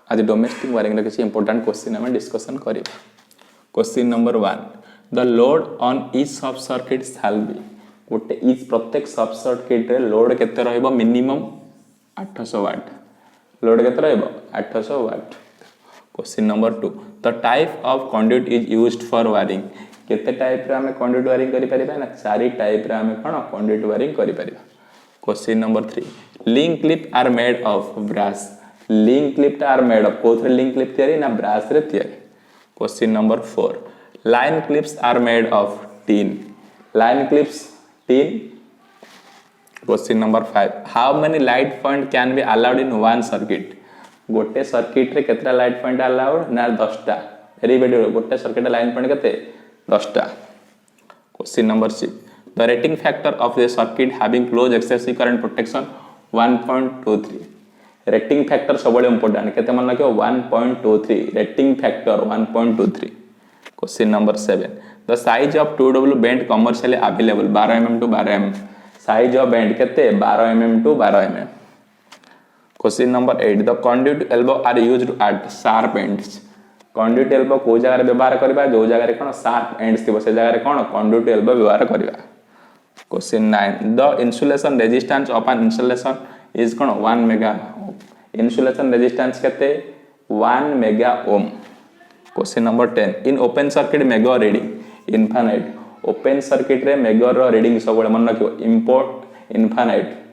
आज domestic wiring किसी important question आम डिस्कसन करिया। Question number 1 the load on each सब सर्किट शैल बी गोटे ईच प्रत्येक सब सर्किट रे लोड केते रहइबो मिनिमम 800 वाट लोड केते रहइबो 800 watt. Question number 2 the type of conduct is used for wiring केते टाइप रे हमें कंडक्ट वायरिंग करि परिबा ना चारि टाइप रे हमें कोन कंडक्ट वायरिंग करि परिबा। Question number 3 link clip are made of brass link clip are made of कोथरे लिंक क्लिप तयारी ना ब्रास रे तयारी। Question number 4 line clips are made of tin line clips tin. Question number 5 how many light point can be allowed in one circuit गोटे circuit रे केतरा light point allowed ना 10टा वेरी वेरी गोटे सर्किट लाइन पॉइंट केते 10टा। Question number 6 the rating factor of the circuit having close excessive current protection 1.23 rating factor सब इंपोर्टेंट केते मन रखियो 1.23 rating factor 1.23। Question number 7 the size of 2W bend commercially available 12 mm to 12 mm size of bend केते 12 mm to 12 mm। Question number 8 the conduct elbow are used at sharp ends conduct elbow को जगह व्यवहार करबा जो जगह रे कोन sharp ends थिबो से जगह रे कोन कंडक्ट एल्बो व्यवहार करबा। Question 9 the insulation resistance of an insulation is कोन 1 मेगा इंसुलेशन रेजिस्टेंस केते 1 mega ohm. Question number 10 in open circuit mega reading infinite open circuit रे मेगा रो रीडिंग सब मन रखियो इंपोर्ट इनफाइनाइट